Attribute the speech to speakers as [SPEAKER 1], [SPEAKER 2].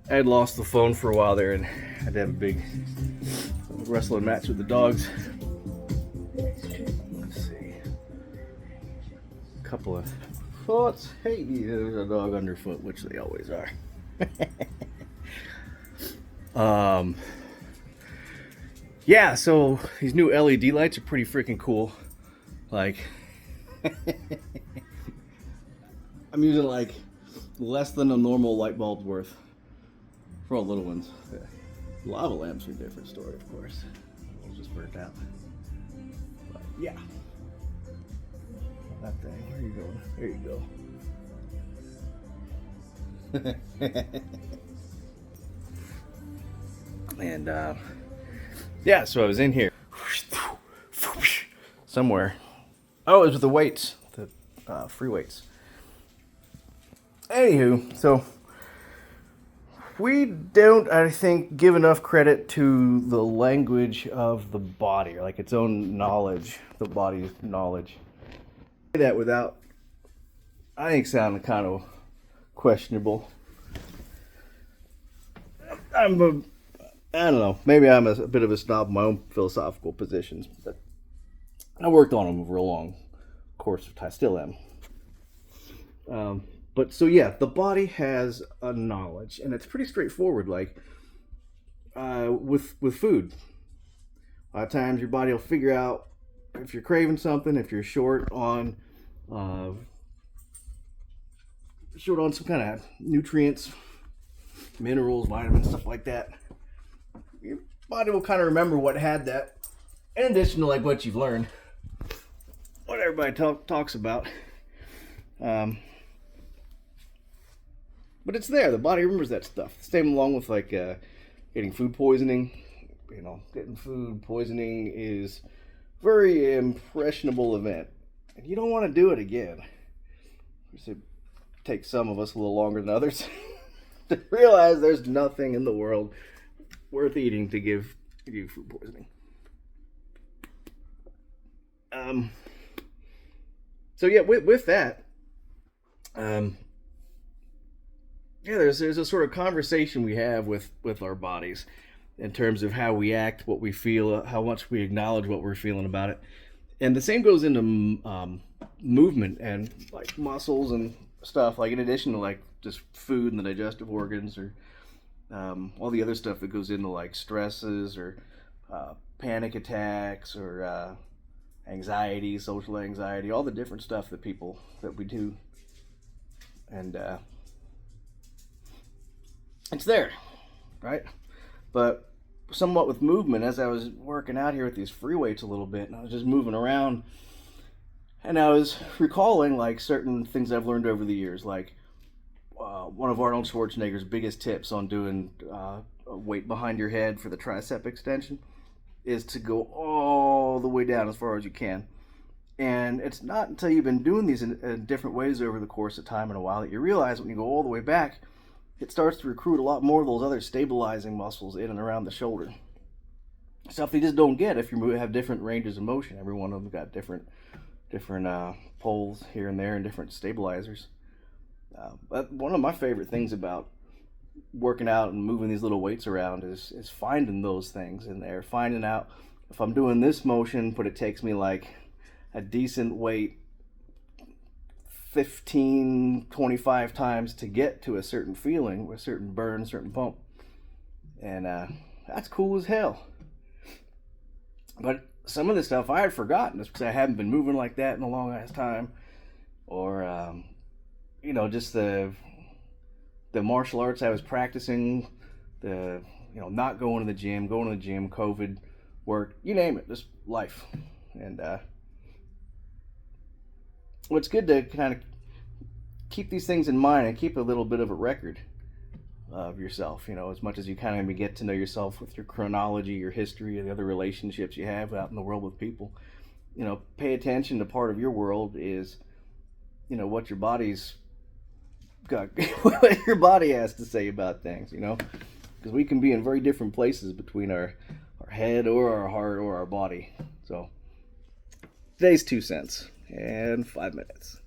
[SPEAKER 1] I had lost the phone for a while there and had to have a big wrestling match with the dogs. Let's see. A couple of thoughts. Hey, there's a dog underfoot, which they always are. Yeah, so these new LED lights are pretty freaking cool. Like, I'm using like less than a normal light bulb's worth for all little ones. Yeah. Lava lamps are a different story, of course. Those just burnt out. But yeah. That thing. Where are you going? There you go. And yeah, so I was in here somewhere. Oh, it was with the weights, the free weights. Anywho, so we don't, I think, give enough credit to the language of the body, or like its own knowledge, the body's knowledge. That without, I think, sounding kind of questionable. I don't know, maybe I'm a bit of a snob in my own philosophical positions, but I worked on them over a long course of time, still am. But so yeah, the body has a knowledge, and it's pretty straightforward. Like with food, a lot of times your body will figure out if you're craving something, if you're short on some kind of nutrients, minerals, vitamins, stuff like that. Your body will kind of remember what had that, in addition to like what you've learned, what everybody talks about. But it's there. The body remembers that stuff. Same along with like getting food poisoning. You know, getting food poisoning is a very impressionable event, and you don't want to do it again. It takes some of us a little longer than others to realize there's nothing in the world worth eating to give you food poisoning. So yeah, with that, yeah, there's a sort of conversation we have with our bodies in terms of how we act, what we feel, how much we acknowledge what we're feeling about it, and the same goes into movement and like muscles and stuff. Like in addition to like just food and the digestive organs, or all the other stuff that goes into like stresses or panic attacks or anxiety, social anxiety, all the different stuff that we do, and it's there, right? But somewhat with movement, as I was working out here with these free weights a little bit, and I was just moving around, and I was recalling like certain things I've learned over the years, like one of Arnold Schwarzenegger's biggest tips on doing a weight behind your head for the tricep extension is to go all the way down as far as you can. And it's not until you've been doing these in different ways over the course of time and a while that you realize when you go all the way back, it starts to recruit a lot more of those other stabilizing muscles in and around the shoulder. Stuff they just don't get if you have different ranges of motion. Every one of them got different poles here and there and different stabilizers. But one of my favorite things about working out and moving these little weights around is finding those things in there. Finding out if I'm doing this motion, but it takes me like a decent weight 15, 25 times to get to a certain feeling, a certain burn, a certain pump. And that's cool as hell. But some of the stuff I had forgotten just because I haven't been moving like that in a long ass time. Or, just the martial arts I was practicing, not going to the gym, COVID, work, you name it, just life. And it's good to kind of keep these things in mind and keep a little bit of a record of yourself, as much as you kind of get to know yourself with your chronology, your history, and the other relationships you have out in the world with people. Pay attention to part of your world is, what your body's got, what your body has to say about things, because we can be in very different places between our head or our heart or our body. So today's 2 cents and 5 minutes.